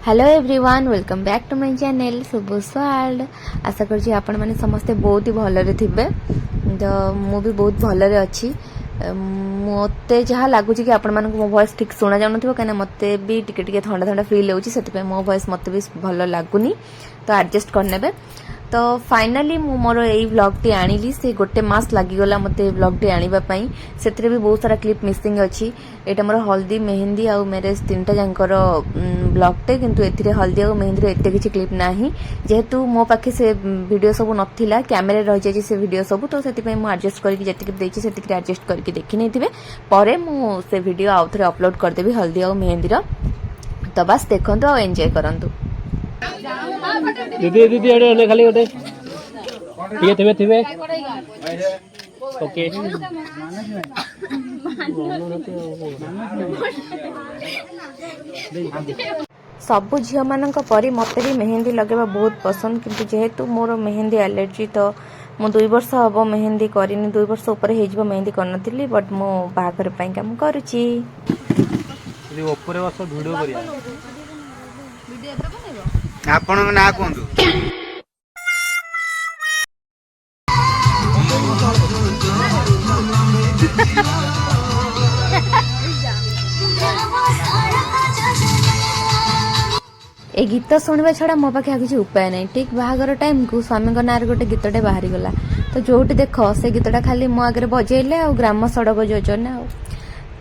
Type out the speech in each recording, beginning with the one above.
Hello everyone welcome back to my channel सुबोस world. आशा कर आपण मैंने समस्ते बहुत ही भलरे थे। तो मु भी बहुत भलरे अच्छी। मते जहाँ लगुच कि आपण मानक मो वॉइस ठीक सुना जाउन थो कहीं मते भी टिके ठंडा ठंडा फील होची से मो वॉइस मते भी भल लगुनी तो एडजस्ट करने। तो फाइनाली मु मोर यही व्लॉग टी आनिली से गोटे मास लागिगला मते व्लॉग टी आनिबा पई। सेतरे भी बहुत सारा क्लिप मिसिंग अछि। एटा मोर हल्दी मेहंदी आ मैरिज तीनटा जानकर व्लॉग टे किंतु एथिरे हल्दी आ मेहंदी रे एते किछि क्लिप नाही जेहेतु मो पाखे से वीडियो सब नथिला कैमरा रह जाय से वीडियो सब तो सेति पई मु एडजस्ट करके जेतिक देछि सेतिक एडजस्ट करके देखि नैथिबे परे मु से वीडियो आउ थरे अपलोड कर देबी हल्दी आ मेहंदी रो। तो बस देखंतु आ एन्जॉय करंतु। दीदी दीदी एडे खाली ओटे ठीक थे थे ओके सबु झील मानक परी मते भी मेहंदी लगेबा बहुत पसंद किंतु जेहेतु मोर मेहंदी एलर्जी तो मु 2 वर्ष हबो मेहंदी करिनी 2 वर्ष ऊपर हे जबो मेहंदी करनथिली बट मो बाहागर पई काम करूची। ये ऊपर बस वीडियो करिया वीडियो एतरा बनेबो आपन ना कोंदु ए गीत शुणवा छड़ा मो पाखे किसी उपाय नहीं। ठीक बाहागर टाइम को स्वामी ना गोटे गीतटे बाहरी गला तो जोटी देख से गीतटा खाली मो आगे बजेले आ ग्राम सड़क योजना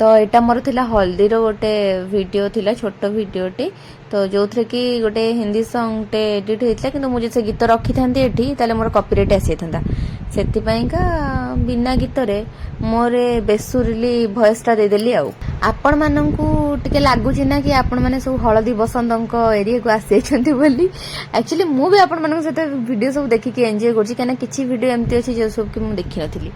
तो एटा मोर थिला हल्दी रो गोटे वीडियो थिला छोटो वीडियोटी तो जो थे कि गोटे हिंदी सॉन्ग टे एडिट होता कि मुझे से गीत रखी था एठी ताले मोर कॉपीराइट आसी था से बिना गीत रे मोर बेसुरली वॉइस टा दे देली आउ आपण माननकू टिके लागुची ना कि आपण माने सब हळदी बसंतक एरिया को आसी छथि बोली एक्चुअली मु भी आपण मानक सहित वीडियो सब देखि के एन्जॉय करछि काना किछि वीडियो एमती अछि जे सब कि मु देखि नथिली।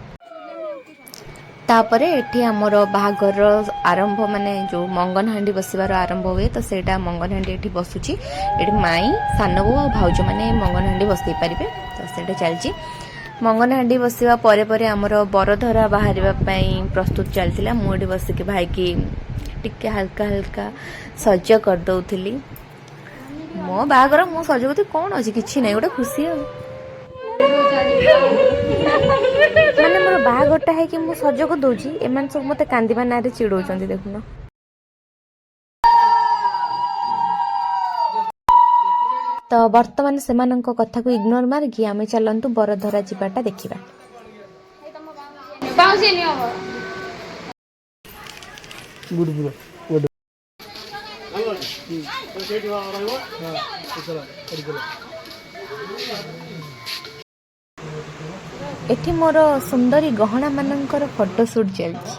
तापरे एठी हमर बाहागर आरंभ माने जो मंगन हांडी बसिबार आरंभ हुए तो सेटा मंगन हांडी एठी बसुची एठी माई सानबो आ भाउज माने मंगन हांडी बसई पारिबे तो सेटा चलची। मंगन हांडी बसिबा परे परे हमर बरधरा बाहरिबा पई प्रस्तुत चलतिला मुडी बस के भाई की टिके हल्का हल्का सज्ज कर दउथिली मो बाहागर मो सजगति कोन अछि किछि नै ओटा खुशी माने मोर बाहागरटा है कि मु सज को दउची एमान सब मते कांदीबा नारे चिडौचंदी देखुनो। तो वर्तमान सेमानंक कथा को इग्नोर मार कि आमे चलंतु बरधरा जिबाटा देखिबा। गुड गुड गुड एठी मोर सुंदरी गहना मानकर फोटो शूट चलछि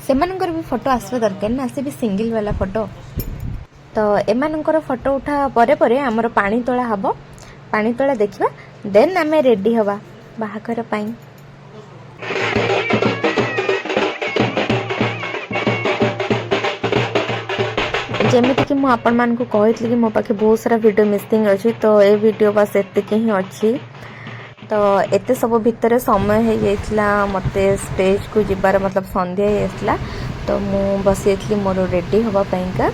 सेमानकर भी फोटो आसबा दरकार ना से भी सिंगल वाला फोटो तो एमानकर फोटो उठा परे परे हमर पानी तोला हबो पानी तोला देखिबा देन आमे रेडी हवा बाहाकर पई। जेमिति कि मु आपण मान को कहितली कि मो पाखे बहुत सारा वीडियो मिसिंग अछि तो ए वीडियो बस एतिके ही अछि तो एते सब भितर समय हो जाइतला मते स्टेज को जिबार मतलब संध्या होइतला तो मु बसैतली मोर रेडी हवा पईका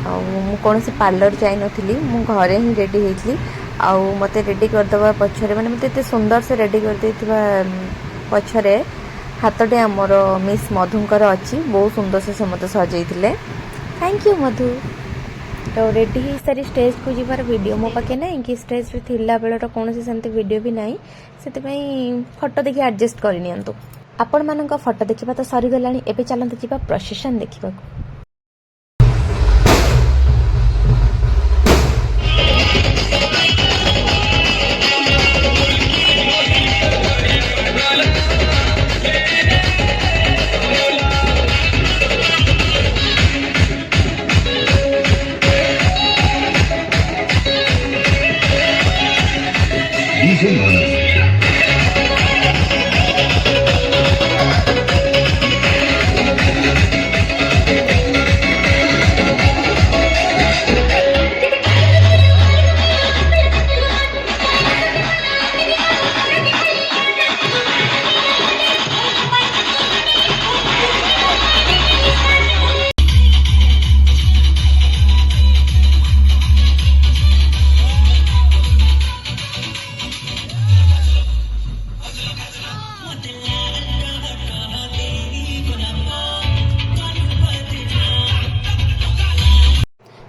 आ मु कोनसे पार्लर जाई नथिली मु घरे ही रेडी हेतली आ मते रेडी कर दबा पछरे माने मते एते सुंदर से रेडी कर देथिबा पछरे हातटे हमर मिस मधुकर अछि बहुत सुंदर से मते सजैतिले थैंक यू मधु। तो रेडी ही सारी स्टेज को जीवार वीडियो मो पाखे ना कि स्टेज रे थिला बेलर कौन से सेमती वीडियो भी नाही से फोटो देखि एडजस्ट कर नियंतु। आपण मानक फोटो देखिबा तो सरी गलानी एबे चलंत जीवा प्रोसेशन देखिबा।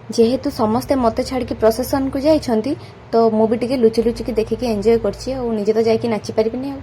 जेहेतु समस्ते मत छाड़ी प्रोसेसन को जाइछंती तो मु भी टिके लुचि लुचिकी देखिकी एंजॉय करछि और निजे तो जाइकी नाची परिबिनी आ।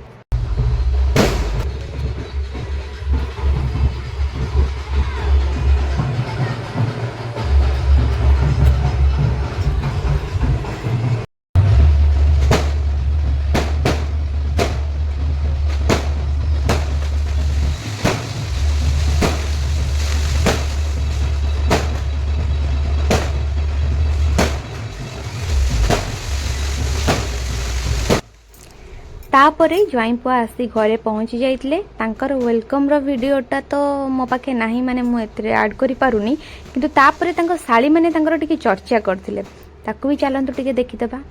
तापरे ज्वाई पुआ आसी घरे पहुंची जाइतले तांकर वेलकम रो वीडियोटा तो मो पाखे नाही माने मु एतरे ऐड करि पारुनी किंतु तापरे तांकर साली माने तांकर टिके चर्चा करथिले ताकू भी चलंतु टिके देखि देबा।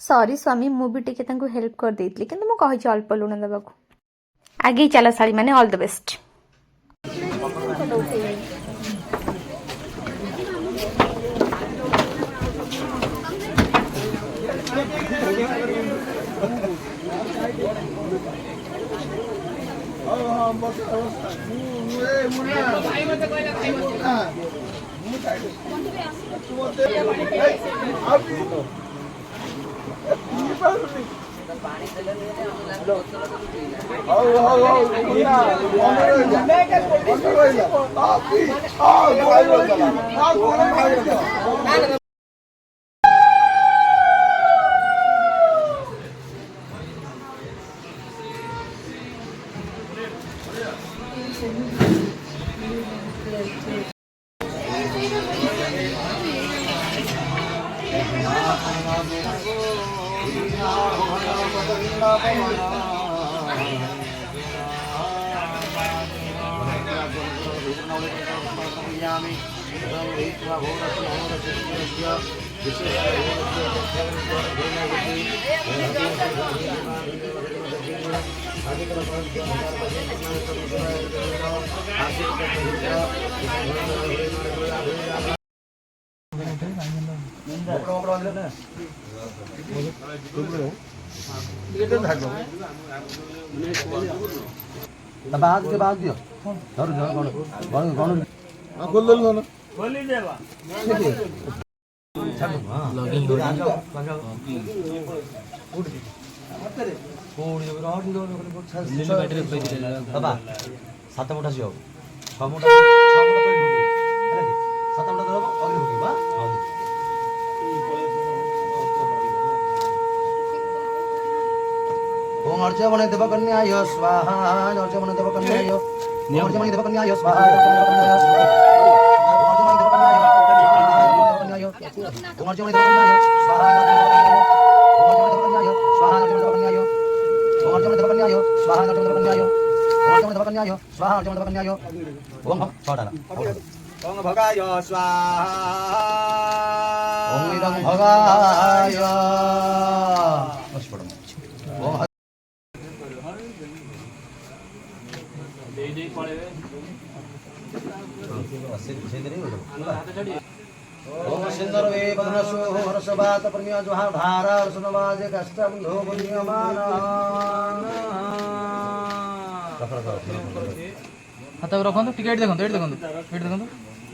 सॉरी स्वामी मु भी टिके तांको हेल्प कर देइतली किंतु मु कहि छ अल्प लुण देबाकू। आगे चला साली माने ऑल द बेस्ट। बाद के बाद दियो धर गण गण खोल दे ना खोल देबा लॉगिन दो बाबा 7 मुठा जियो 6 मुठा 7 मुठा दरब अग्नि होबा ओम अर्च बने देव कन्याय स्वाहा अर्च बने देव कन्याय अर्च बने देव कन्याय स्वाहा ओम अर्च बने देव कन्याय स्वाहा स्वाहा अर्च बने देव कन्याय ओम अर्च बने देव कन्याय स्वाहा अर्च बने देव कन्याय ओम अर्च बने देव कन्याय स्वाहा अर्च बने देव कन्याय ओम छटाला ओम भगाय स्वाहा ओम इदं भगाय बस पड़ो ओम ओम सिंदर वे पद्मसु हर्षवात परमिया जोहा धारा सुनवाजे कष्टम धो पुण्यमान हाथ रखंतु टिकेट देखंतु एट देखंतु एट देखंतु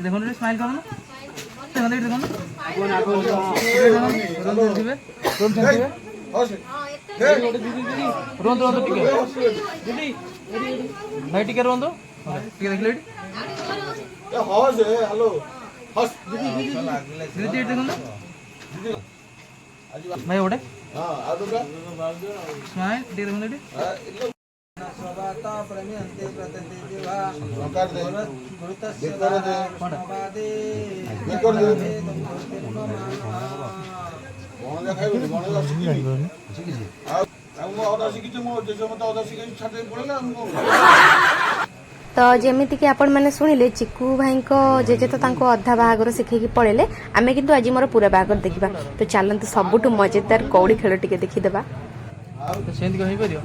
देखंतु स्माइल करन देखंतु एट देखंतु रोन दिबे रोन दिबे रोन रोन टिके दीदी भाई टिके रोन दो टिके देख लेडी ए हस हेलो हस दीदी एट देखंतु भाई ओडे हां आदुका स्माइल टिके देखंतु एटी सवाता प्रमियन्ते प्रतते देवा नकार दे गुरुतस्य कर दे समादे कर दे कोन देखाइबो कोन शिखी हम अदा शिखी मो जे मत अदा शिखी छाटे पड़ेला हमको। तो जेमिति कि आपण मैंने शुणिले चिकू भाई को जेजे तो तांको अधा बाहागर शिखेकी पड़ेले आमे किंतु आज मोर पूरा बाहागर देखिबा तो चलंतु सबुठु मजेदार कौड़ी खेल टिके देखिदेबा। सेंति कहि परियो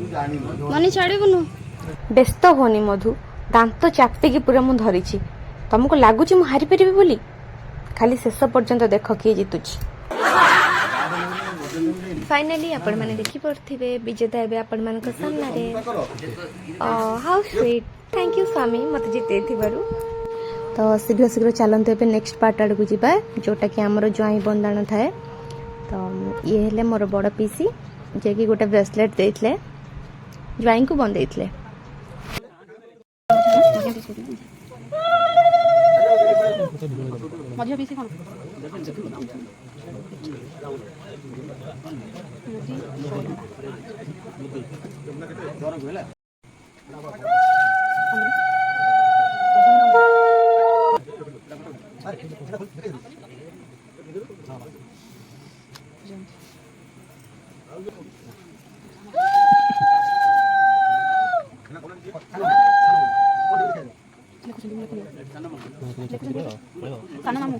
मनी छाड़ीबुनु व्यस्त होनी मधु दांत चापिकी पूरा मु धरिछि तुमको लागुची मु हारि परिबी बोली खाली शेष पर्यंत देख किए जीतुछि। फाइनाली आपण मैंने देखी पड़े विजेता एवं आपण मान सामने हाउ स्वीट थैंक यू स्वामी मत जिते तो शीघ्र शीघ्र चलते ए नेक्स्ट पार्ट आड़ को जीवा जोटा कि आमर ज्वाई बंदाण थाए तो ये हेले मोर बड़ पीसी जे कि गोटे ब्रेसलेट देते ज्वाई को बंदे मझे पीसी कौन साना मामू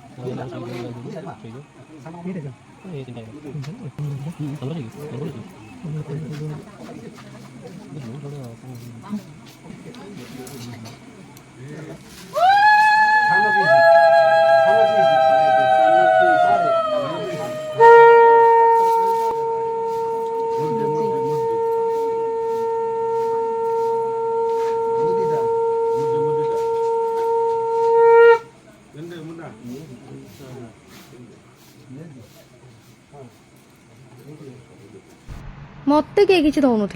मत किए किसी दौन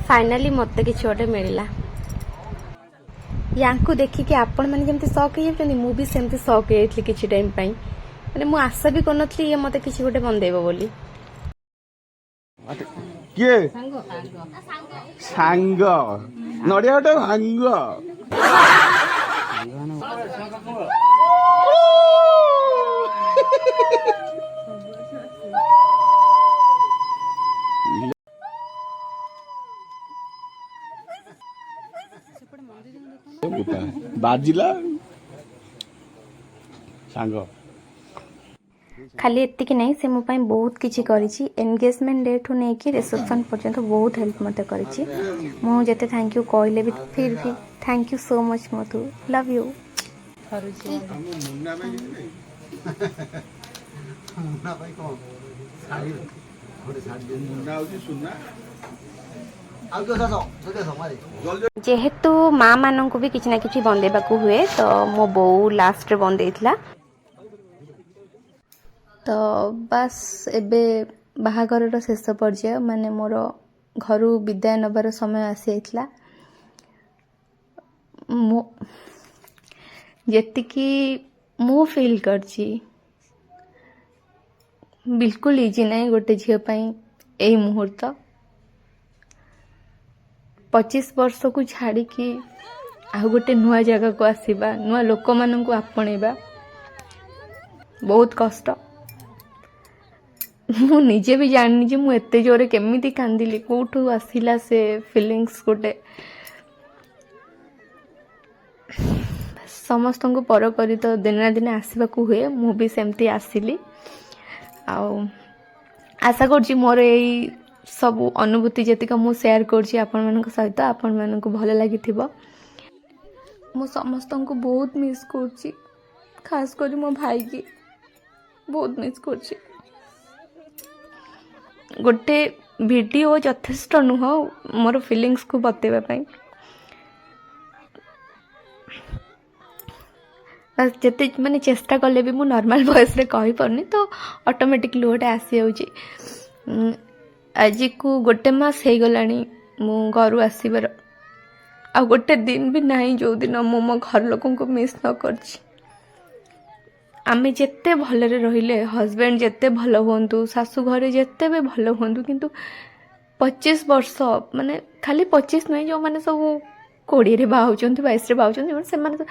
फाइनाली मत किसी गोटे मिलला या देखिकी आपण मैंने जमी सक हो भी सेमती सक हो किसी टाइम मैंने मुझे आशा भी कर ये मत किसी गोटे बंदेब बोली किए सांग नड़िया गोटे भांग बाजिला सांग खाली एतिक नहीं से मो पाई बहुत किछि करिछि एंगेजमेंट डे ठु नहीं कि रिसेप्शन पर्यंत बहुत हेल्प मते करिछि मो जते थैंक यू कहले भी फिर भी thank you so much Madhu love you जेहेतु माँ मान को भी किसी ना किसी बंदेबा हुए तो मो बो लास्ट बंदे तो बस एबे बाहागर शेष पर्याय माने मोर घर विदाय नबार समय आसी जाइतला जेतिकी मु फील करची बिल्कुल इजी नहीं गोटे झील यही मुहूर्त 25 वर्ष को छाड़ी कि आ गोटे नुआ जगह को आसवा नुआ लोक मान को आपणेबा बहुत कष्ट मु निजे भी जाननी जे मु एते जोरे केमिति कांदिली कोठू आसिला से फीलिंग्स गोटे समस्त को पर करी तो दिन दिन आसवा को हुए मु भी सेमती आसिली आशा कर मोर यही सब अनुभूति जतिक मु शेयर करछि आपण मानक सहित आपण मानक भल लागि थिबो मु समस्त को बहुत मिस करछि खास करी मो भाई की बहुत मिस करछि गोटे वीडियो यथेष्ट नुह मोर फीलिंग्स को बतेबा पई बस जिते माने चेष्टा कले भी मु नॉर्मल वॉइस रे कहि परनी तो ऑटोमेटिकली ओटे आसी होउची आज को गोटे मास हो गलानी मु घर आसबार आ गोटे दिन भी नहीं जो दिन मु मो घर लोकों को मिस न करछि आमे जेते भलरे रहिले हस्बैंड जेते भल हुंतु सासू घरे जेते भी भल हुंतु किंतु 25 वर्ष माने खाली 25 नहीं जो माने सब 20 रे बाहुचंती 22 रे बाहुचंती से माने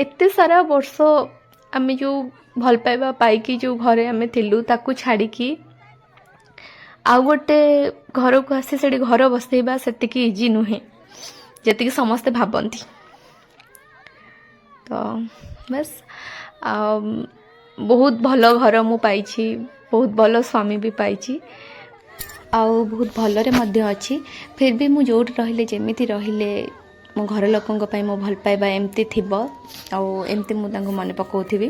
एते सारा वर्ष आमे जो भल पाइबा पाइकी जो घरे आमे थिलु ताकू छाड़ी की आ गोटे घर को आसी से घर बसैबा से इजी नुहे जी समस्ते भावती तो बस बहुत भल घर मु पाइछि बहुत भल स्वामी भी पाइछि आउ बहुत भलरे मध्य अच्छी फिर भी मु जोट रहिले जेमिति रहिले मो घर लोकंक पई मो भल पाइबा एमती थिबो आउ एमती मु तांको मन पकोथिबी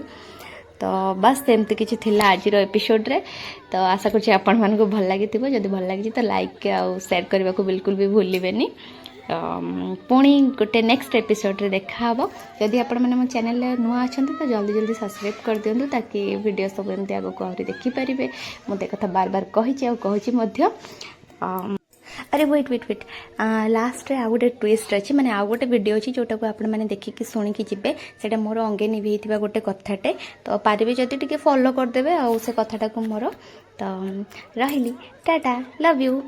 तो बस एमती किछि थिला आज रो एपिसोड रे तो आशा करछि आपण मन को भल लागि थिबो जदी भल लागि तो लाइक आउ शेयर करबा को बिल्कुल भी भूलिबेनी पुणी गोटे नेक्स्ट एपिसोड रे देखा हबो जदि आपण माने मो चैनल नुआ अछंती तो जल्दी जल्दी सब्सक्राइब कर दियंतु ताकि वीडियो सब एमती आगो को आउरी देखि परिबे मते कथा बार बार कहिछि आ कहिछि मध्य अरे वेट लास्ट रे आ गोटे ट्विस्ट अछि माने आ गोटे वीडियो अछि जोटा को आपण माने देखि कि सुनि कि जिबे सेटा मोर अंगे निभिथिबा गोटे कथाटे तो पारिबे जदि टिके फॉलो कर देबे आ से कथाटा को मोर तो रहिली टाटा लव यू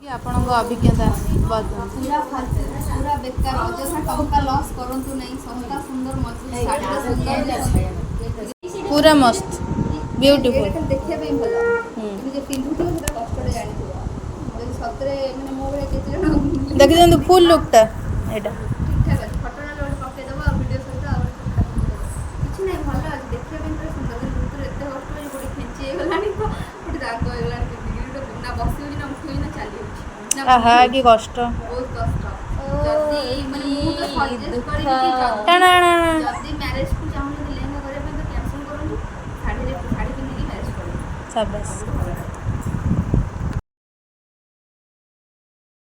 ଆପଣଙ୍କ ଅଭିଜ୍ଞତା ପୁରା ବେକାର ଅଯଥା ଟଙ୍କା ଲସ୍ କରନ୍ତୁ ନାହିଁ ଶସ୍ତା ସୁନ୍ଦର ମଜବୁତ ଶାଢ଼ୀର ସୁନ୍ଦର ପୁରା ମସ୍ତ ବ୍ୟୁଟିଫୁଲ ଦେଖିବା ପାଇଁ ଭଲ କିନ୍ତୁ ଯେ ପିନ୍ଧୁଥିବ ସେଟା କଷ୍ଟରେ ଜାଣିଥିବ ଯଦି ସତରେ ମାନେ ମୋ ଭଳିଆ କେତେ ଜଣ ଦେଖିଦିଅନ୍ତୁ ଫୁଲ୍ ଲୁକ୍ଟା ଏଇଟା ଠିକ୍ ଠାକ୍ ଅଛି ଫଟୋଟା ଗୋଟେ ପକେଇଦେବ ଆଉ ଭିଡ଼ିଓ ସହିତ ଆଉ କିଛି ନାହିଁ ଭଲ ଅଛି ଦେଖିବା ପାଇଁ ପୁରା ସୁନ୍ଦର କିନ୍ତୁ ଭିତରେ ଏତେ କଷ୍ଟ ହେଉଛି ଗୋଟେ ଖେଞ୍ଚି ହେଇଗଲାଣି ତ ଗୋଟେ ଦାଗ ହେଇଗଲାଣି ପିନ୍ଧିକି ଗୋଟେ ନା ବସି ହେଉଛି ନା ଉଠି ହେଉଛି ନା ଚାଲି ହେଉଛି ଆହା କି କଷ୍ଟ ବହୁତ କଷ୍ଟ ଯଦି ମାନେ ମୁଁ ତ ସଜେଷ୍ଟ କରିବି କି ଯଦି ମ୍ୟାରେଜକୁ ଚାହୁଁଛନ୍ତି ଲେହେଙ୍ଗା କରିବା ପାଇଁ ତ କ୍ୟାନସଲ୍ କରନ୍ତୁ ଶାଢ଼ୀ ପିନ୍ଧିକି ମ୍ୟାରେଜ କରନ୍ତୁ ସାବାସ୍